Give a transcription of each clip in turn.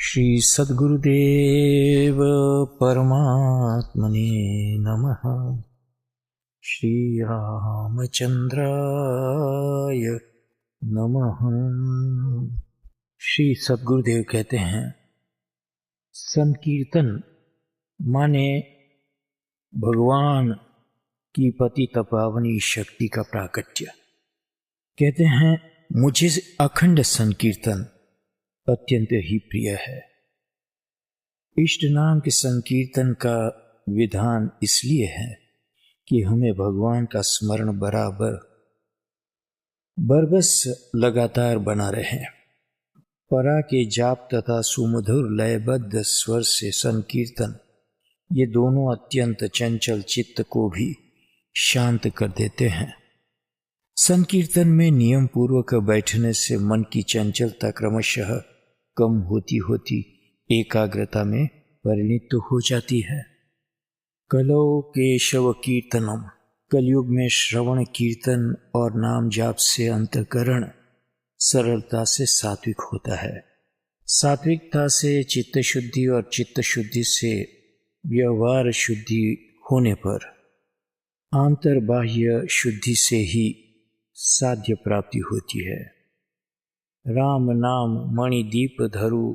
श्री सद्गुरुदेव परमात्मने नमः। श्री रामचंद्राय नमः। श्री सद्गुरुदेव कहते हैं, संकीर्तन माने भगवान की पतित पावनी शक्ति का प्राकट्य। कहते हैं, मुझे अखंड संकीर्तन अत्यंत ही प्रिय है। इष्ट नाम के संकीर्तन का विधान इसलिए है कि हमें भगवान का स्मरण बरबस लगातार बना रहे। परा के जाप तथा सुमधुर लयबद्ध स्वर से संकीर्तन, ये दोनों अत्यंत चंचल चित्त को भी शांत कर देते हैं। संकीर्तन में नियम पूर्वक बैठने से मन की चंचलता क्रमशः कम होती होती एकाग्रता में परिणित हो जाती है। कलौ केशव कीर्तनम, कलयुग में श्रवण कीर्तन और नाम जाप से अंतःकरण सरलता से सात्विक होता है। सात्विकता से चित्त शुद्धि और चित्त शुद्धि से व्यवहार शुद्धि होने पर आंतरबाह्य शुद्धि से ही साध्य प्राप्ति होती है। राम नाम मणि दीप धरु,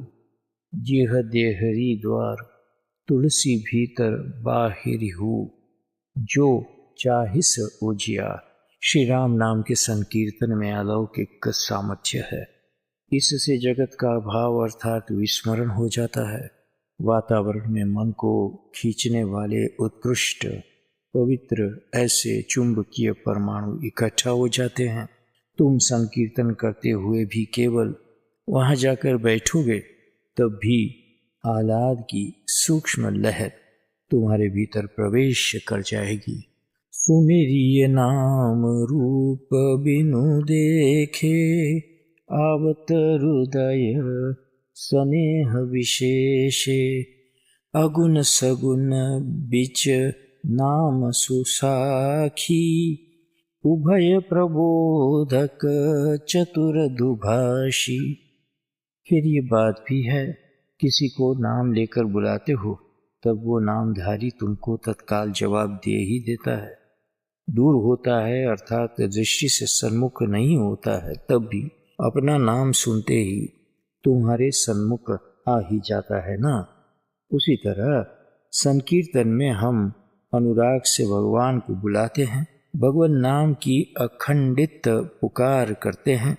जिह देहरी द्वार, तुलसी भीतर बाहिर हूँ, जो चाहिस उजियार। श्री राम नाम के संकीर्तन में अलौकिक सामर्थ्य है। इससे जगत का भाव अर्थात विस्मरण हो जाता है। वातावरण में मन को खींचने वाले उत्कृष्ट पवित्र ऐसे चुंबकीय परमाणु इकट्ठा हो जाते हैं। तुम संकीर्तन करते हुए भी केवल वहां जाकर बैठोगे तब भी आह्लाद की सूक्ष्म लहर तुम्हारे भीतर प्रवेश कर जाएगी। सुमेरिय नाम रूप बिनु देखे, आवत हृदय स्नेह विशेषे, अगुण सगुण बिच नाम सुसाखी, उभय प्रबोधक चतुर दुभाषी। फिर ये बात भी है, किसी को नाम लेकर बुलाते हो तब वो नामधारी तुमको तत्काल जवाब दे ही देता है। दूर होता है अर्थात दृष्टि से सन्मुख नहीं होता है, तब भी अपना नाम सुनते ही तुम्हारे सन्मुख आ ही जाता है ना। उसी तरह संकीर्तन में हम अनुराग से भगवान को बुलाते हैं, भगवान नाम की अखंडित पुकार करते हैं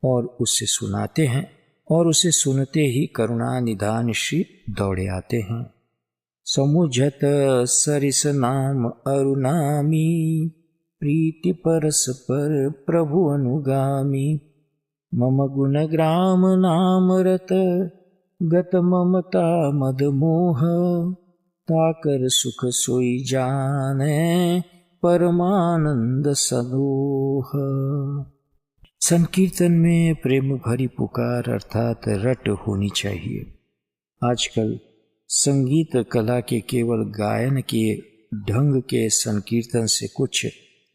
और उसे सुनाते हैं, और उसे सुनते ही करुणा निधान श्री दौड़े आते हैं। समुझत सरिस नाम अरुनामी, प्रीति परस पर प्रभु अनुगामी, मम गुण ग्राम नाम रत, गत ममता मद मोह, ताकर सुख सोई जाने, परमानंद सदोह। संकीर्तन में प्रेम भरी पुकार अर्थात रट होनी चाहिए। आजकल संगीत कला के केवल गायन के ढंग के संकीर्तन से कुछ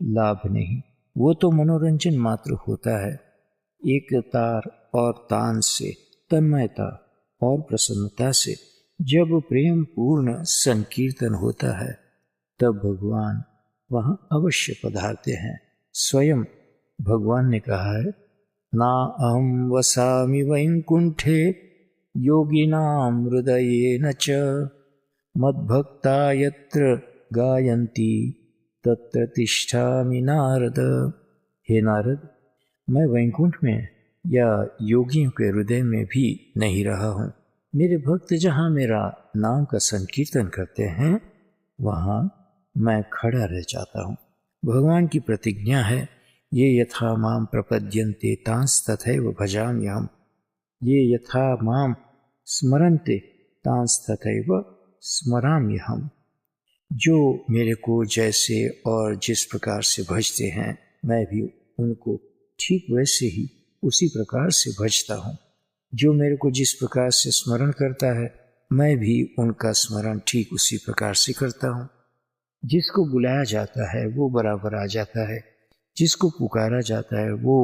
लाभ नहीं, वो तो मनोरंजन मात्र होता है। एक तार और तान से, तन्मयता और प्रसन्नता से जब प्रेम पूर्ण संकीर्तन होता है तब भगवान वहां अवश्य पधारते हैं। स्वयं भगवान ने कहा है, ना अहम वसामि वैकुंठे, योगिनां हृदयेन च, मद्भक्ता यत्र गायन्ति तत्र तिष्ठामि नारद। हे नारद, मैं वैकुंठ में या योगियों के हृदय में भी नहीं रहा हूँ। मेरे भक्त जहाँ मेरा नाम का संकीर्तन करते हैं वहाँ मैं खड़ा रह जाता हूँ। भगवान की प्रतिज्ञा है, ये यथा माम प्रपद्यन्ते तांस तथैव भजाम्यहम्, ये यथा माम स्मरन्ते तांस तथैव स्मराम्यहम्। जो मेरे को जैसे और जिस प्रकार से भजते हैं मैं भी उनको ठीक वैसे ही उसी प्रकार से भजता हूँ। जो मेरे को जिस प्रकार से स्मरण करता है मैं भी उनका स्मरण ठीक उसी प्रकार से करता हूँ। जिसको बुलाया जाता है वो बराबर आ जाता है, जिसको पुकारा जाता है वो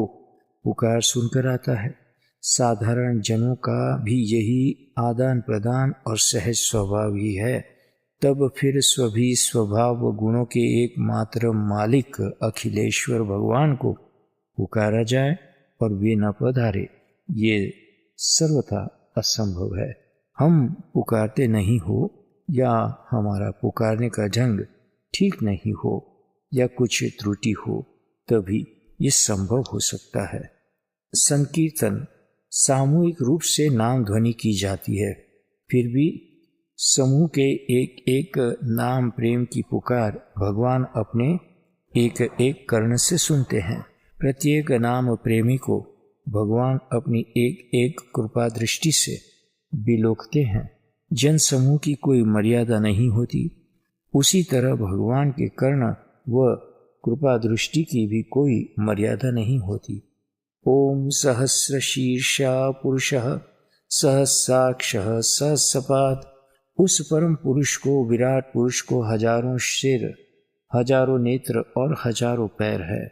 पुकार सुनकर आता है। साधारण जनों का भी यही आदान प्रदान और सहज स्वभाव ही है। तब फिर सभी स्वभाव व गुणों के एकमात्र मालिक अखिलेश्वर भगवान को पुकारा जाए और वे न पधारे, ये सर्वथा असंभव है। हम पुकारते नहीं हो या हमारा पुकारने का ढंग ठीक नहीं हो या कुछ त्रुटि हो, तभी ये संभव हो सकता है। संकीर्तन सामूहिक रूप से नाम ध्वनि की जाती है, फिर भी समूह के एक एक नाम प्रेम की पुकार भगवान अपने एक एक कर्ण से सुनते हैं। प्रत्येक नाम प्रेमी को भगवान अपनी एक एक कृपा दृष्टि से बिलोकते हैं। जन समूह की कोई मर्यादा नहीं होती, उसी तरह भगवान के कर्ण व कृपा दृष्टि की भी कोई मर्यादा नहीं होती। ओम सहस्र शीर्षा पुरुषः सहस्राक्षः सहस्रपाद। उस परम पुरुष को, विराट पुरुष को हजारों सिर, हजारों नेत्र और हजारों पैर है।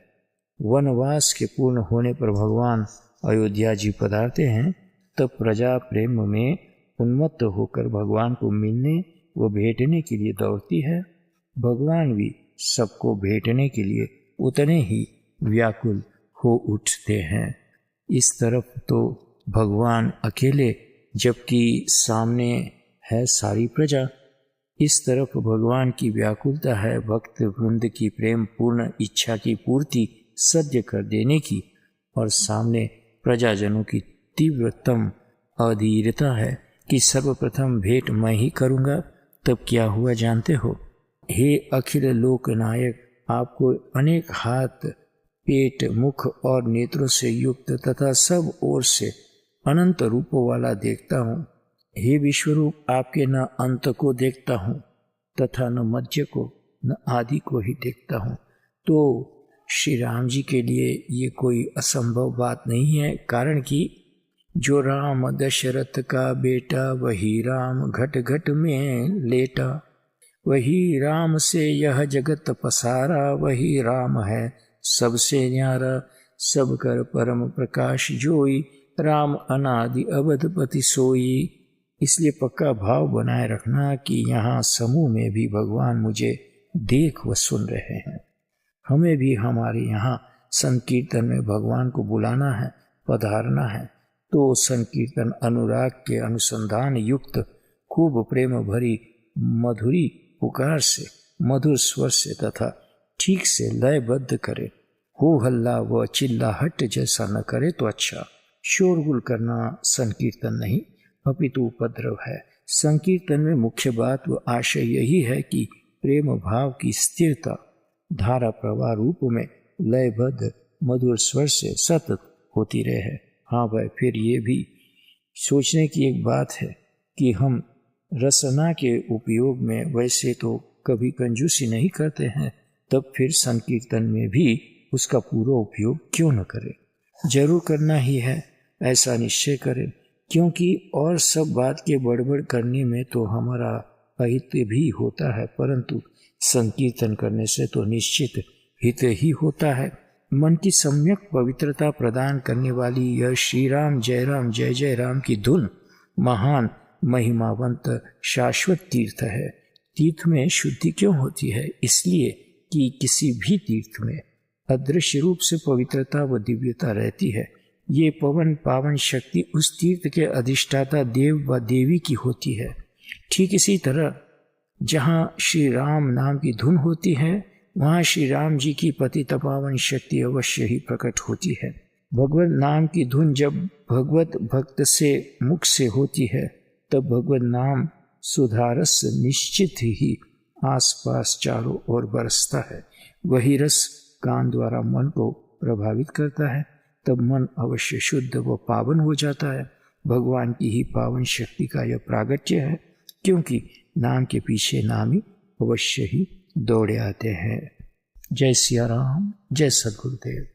वनवास के पूर्ण होने पर भगवान अयोध्या जी पधारते हैं, तब प्रजा प्रेम में उन्मत्त होकर भगवान को मिलने व भेंटने के लिए दौड़ती है। भगवान भी सबको भेंटने के लिए उतने ही व्याकुल हो उठते हैं। इस तरफ तो भगवान अकेले, जबकि सामने है सारी प्रजा। इस तरफ भगवान की व्याकुलता है भक्त वृंद की प्रेम पूर्ण इच्छा की पूर्ति सद्य कर देने की, और सामने प्रजाजनों की तीव्रतम अधीरता है कि सर्वप्रथम भेंट मैं ही करूँगा। तब क्या हुआ जानते हो? हे अखिल लोकनायक, आपको अनेक हाथ, पेट, मुख और नेत्रों से युक्त तथा सब ओर से अनंत रूपों वाला देखता हूँ। हे विश्वरूप, आपके न अंत को देखता हूँ तथा न मध्य को न आदि को ही देखता हूँ। तो श्री राम जी के लिए ये कोई असंभव बात नहीं है, कारण कि जो राम दशरथ का बेटा, वही राम घट घट में लेटा। वही राम से यह जगत पसारा, वही राम है सबसे न्यारा। सब कर परम प्रकाश जोई, राम अनादि अवधपति सोई। इसलिए पक्का भाव बनाए रखना कि यहाँ समूह में भी भगवान मुझे देख व सुन रहे हैं। हमें भी हमारे यहाँ संकीर्तन में भगवान को बुलाना है, पधारना है। तो संकीर्तन अनुराग के अनुसंधान युक्त खूब प्रेम भरी मधुरी पुकार से, मधुर स्वर से तथा ठीक से लयबद्ध करे। हो हल्ला व चिल्लाहट जैसा न करे तो अच्छा। शोरगुल करना संकीर्तन नहीं, अपितु उपद्रव है। संकीर्तन में मुख्य बात व आशय यही है कि प्रेम भाव की स्थिरता धारा प्रवाह रूप में लयबद्ध मधुर स्वर से सतत होती रहे। हाँ भाई, फिर ये भी सोचने की एक बात है कि हम रसना के उपयोग में वैसे तो कभी कंजूसी नहीं करते हैं, तब फिर संकीर्तन में भी उसका पूरा उपयोग क्यों न करें? जरूर करना ही है, ऐसा निश्चय करें, क्योंकि और सब बात के बड़बड़ करने में तो हमारा अहित भी होता है, परंतु संकीर्तन करने से तो निश्चित हित ही होता है। मन की सम्यक पवित्रता प्रदान करने वाली यह श्री राम जय जय राम की धुन महान महिमावंत शाश्वत तीर्थ है। तीर्थ में शुद्धि क्यों होती है? इसलिए कि किसी भी तीर्थ में अदृश्य रूप से पवित्रता व दिव्यता रहती है। ये पवन पावन शक्ति उस तीर्थ के अधिष्ठाता देव व देवी की होती है। ठीक इसी तरह जहाँ श्री राम नाम की धुन होती है, वहाँ श्री राम जी की पतित पावन शक्ति अवश्य ही प्रकट होती है। भगवत नाम की धुन जब भगवत भक्त से मुख से होती है, तब भगवत नाम सुधारस निश्चित ही आसपास चारों ओर बरसता है। वही रस कान द्वारा मन को प्रभावित करता है, तब मन अवश्य शुद्ध व पावन हो जाता है। भगवान की ही पावन शक्ति का यह प्रागट्य है, क्योंकि नाम के पीछे नामी अवश्य ही दौड़े आते हैं। जय सिया राम, जय सद्गुरुदेव।